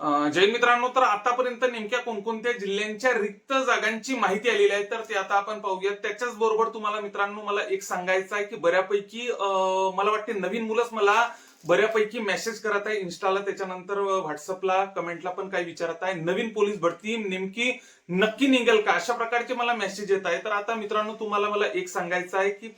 जय मित्रांनो, तर आतापर्यंत नेमक्या कोणकोणत्या जिल्ह्यांच्या रिक्त जागांची माहिती आलेली आहे तर ते आता आपण पाहूयात. त्याच्याच बरोबर तुम्हाला मित्रांनो मला एक सांगायचं आहे की बऱ्यापैकी मला वाटते नवीन मुलंच मला बऱ्यापैकी मेसेज करत आहे इन्स्टाला, त्याच्यानंतर व्हॉट्सअपला कमेंटला पण काही विचारत आहे नवीन पोलीस भरती नेमकी नक्की निघेल का, अशा प्रकारचे मला मेसेज येत आहे. तर आता मित्रांनो तुम्हाला मला एक सांगायचं आहे की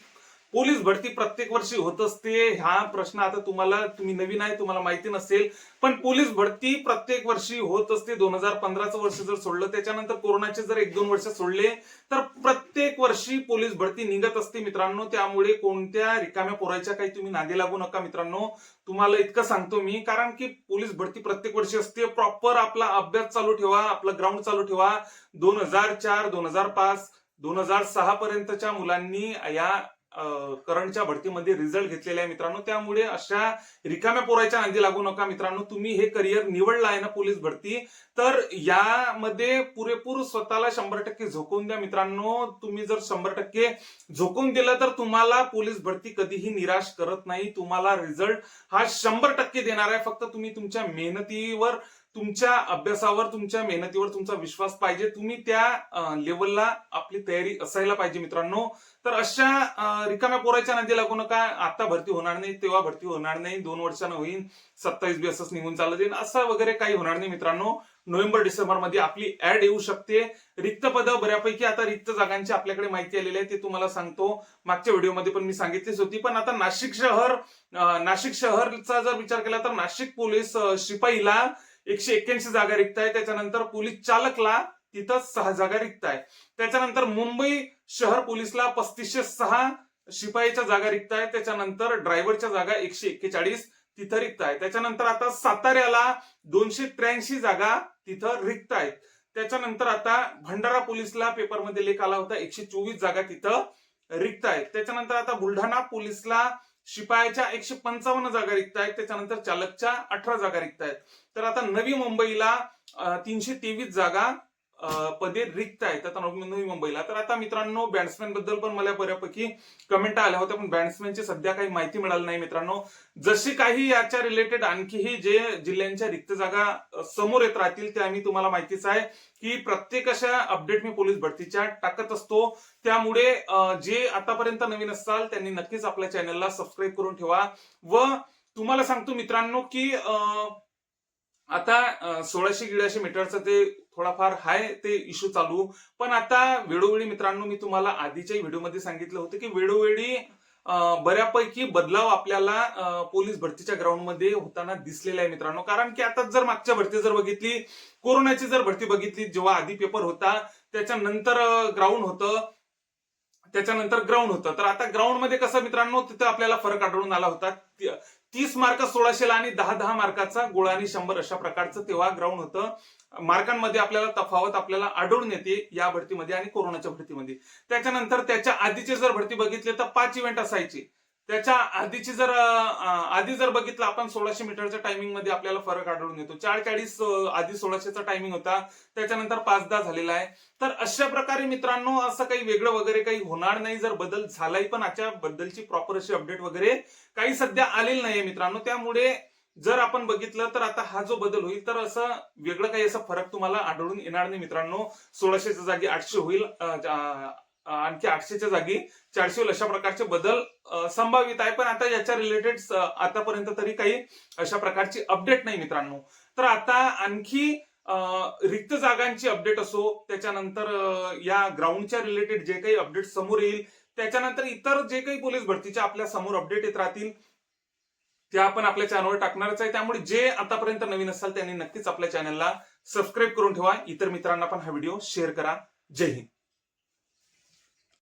पोलीस भरती प्रत्येक वर्षी होत असते. हा प्रश्न आता तुम्ही नवीन आहे, तुम्हाला माहिती नसेल, पण पोलीस भरती प्रत्येक वर्षी होत असते. 2015चं वर्ष जर सोडलं, त्याच्यानंतर कोरोनाचे जर 1-2 वर्ष सोडले, तर प्रत्येक वर्षी पोलीस भरती निघत असते मित्रांनो. त्यामुळे कोणत्या रिकाम्या पोराच्या काही तुम्ही नादी लागू नका मित्रांनो. तुम्हाला इतकं सांगतो मी, कारण की पोलीस भरती प्रत्येक वर्षी असते. प्रॉपर आपला अभ्यास चालू ठेवा, आपलं ग्राउंड चालू ठेवा. 2004, 2005, 2006 पर्यंतच्या मुलांनी या करंटच्या भरतीमध्ये रिझल्ट घेतलेले आहे मित्रांनो. त्यामुळे अशा रिकाम्या पोराच्या नादी लागू नका मित्रांनो. तुम्ही हे करिअर निवडलं आहे ना पोलीस भरती, तर यामध्ये पुरेपूर स्वतःला 100% झोकून द्या मित्रांनो. तुम्ही जर 100% झोकून दिलं तर तुम्हाला पोलीस भरती कधीही निराश करत नाही. तुम्हाला रिझल्ट हा 100% देणार आहे. फक्त तुम्ही तुमच्या मेहनतीवर, तुमच्या अभ्यासावर, तुमच्या मेहनतीवर तुमचा विश्वास पाहिजे. तुम्ही त्या लेवलला आपली तयारी असायला पाहिजे मित्रांनो. तर अशा रिकाम्या पोराच्या नादी लागू नका. आता भरती होणार नाही, तेव्हा भरती होणार नाही, 2 वर्षानं होईल, 27 बी असंच निघून चाललं जाईल, असं वगैरे काही होणार नाही मित्रांनो. नोव्हेंबर-डिसेंबर मध्ये आपली ऍड येऊ शकते. रिक्त पदं बऱ्यापैकी आता रिक्त जागांची आपल्याकडे माहिती आलेली आहे, ते तुम्हाला सांगतो. मागच्या व्हिडिओमध्ये पण मी सांगितलीच होती. पण आता नाशिक शहरचा जर विचार केला तर नाशिक पोलीस शिपाईला 181 जागा रिक्त आहे. त्याच्यानंतर पोलीस चालकला तिथं 6 जागा रिक्त आहे. त्याच्यानंतर मुंबई शहर पोलीसला 3506 शिपाईच्या जागा रिक्त आहे. त्याच्यानंतर ड्रायव्हरच्या जागा 141 तिथं रिक्त आहे. त्याच्यानंतर आता साताऱ्याला 283 जागा तिथं रिक्त आहेत. त्याच्यानंतर आता भंडारा पोलीसला पेपरमध्ये लेख आला होता, 124 जागा तिथं रिक्त आहेत. त्याच्यानंतर आता बुलढाणा पोलीसला शिपायाच्या 155 जागा रिक्त आहेत. त्याच्यानंतर चालकच्या 18 जागा रिक्त आहेत. तर आता नवी मुंबईला 323 जागा पदे रिक्त आहेत आता नवी मुंबईला. तर आता मित्रांनो बॅट्समॅन बद्दल पण मला बऱ्यापैकी कमेंट आल्या होत्या, पण बॅट्समॅनची सध्या काही माहिती मिळाली नाही मित्रांनो. जशी काही याच्या रिलेटेड आणखीही जे जिल्ह्यांच्या रिक्त जागा समोर येत राहतील त्या मी तुम्हाला माहितीच आहे की प्रत्येक अशा अपडेट मी पोलीस भरतीच्या टाकत असतो. त्यामुळे जे आतापर्यंत नवीन असाल त्यांनी नक्कीच आपल्या चॅनलला सबस्क्राईब करून ठेवा. व तुम्हाला सांगतो मित्रांनो की आता 1600-1100 मीटरचं ते थोडाफार हाय ते इश्यू चालू, पण आता वेळोवेळी मित्रांनो मी तुम्हाला आधीच्याही व्हिडिओमध्ये सांगितलं होतं की वेळोवेळी बऱ्यापैकी बदलाव आपल्याला पोलीस भरतीच्या ग्राउंडमध्ये होताना दिसलेला आहे मित्रांनो. कारण की आता जर मागच्या भरती जर बघितली, कोरोनाची जर भरती बघितली, जेव्हा आधी पेपर होता त्याच्यानंतर ग्राउंड होतं, त्याच्यानंतर ग्राउंड होतं. तर आता ग्राउंड मध्ये कसं मित्रांनो तिथं आपल्याला फरक आढळून आला होता. 30 मार्क 1600ला आणि 10-10 मार्काचा गोळा आणि 100 अशा प्रकारचं तेव्हा ग्राउंड होतं. मार्कांमध्ये आपल्याला तफावत आपल्याला आढळून येते या भरतीमध्ये आणि कोरोनाच्या भरतीमध्ये. त्याच्यानंतर त्याच्या आधीचे जर भरती बघितले तर 5 इव्हेंट असायचे. त्याच्या आधीची जर आधी जर बघितलं आपण 1600 मीटरच्या टायमिंग मध्ये आपल्याला फरक आढळून येतो. 4:40 आधी 1600चा टायमिंग होता, त्याच्यानंतर 5:10 झालेला आहे. तर अशा प्रकारे मित्रांनो असं काही वेगळं वगैरे काही होणार नाही. जर बदल झालाय पण याच्या बद्दलची प्रॉपर अशी अपडेट वगैरे काही सध्या आलेली नाहीये मित्रांनो. त्यामुळे जर आपण बघितलं तर आता हा जो बदल होईल तर असं वेगळं काही असा फरक तुम्हाला आढळून येणार नाही मित्रांनो. 1600च्या जागी 800 होईल, आणखी 800च्या जागी 400 होईल, अशा प्रकारचे बदल संभावित आहे. पण आता याच्या रिलेटेड आतापर्यंत तरी काही अशा प्रकारची अपडेट नाही मित्रांनो. तर आता आणखी रिक्त जागांची अपडेट असो, त्याच्यानंतर या ग्राउंडच्या रिलेटेड जे काही अपडेट समोर येईल, त्याच्यानंतर इतर जे काही पोलीस भरतीच्या आपल्या समोर अपडेट येत राहतील त्या आपण आपल्या चॅनलवर टाकणारच आहे. त्यामुळे जे आतापर्यंत नवीन असाल त्यांनी नक्कीच आपल्या चॅनलला सबस्क्राईब करून ठेवा. इतर मित्रांना पण हा व्हिडिओ शेअर करा. जय हिंद.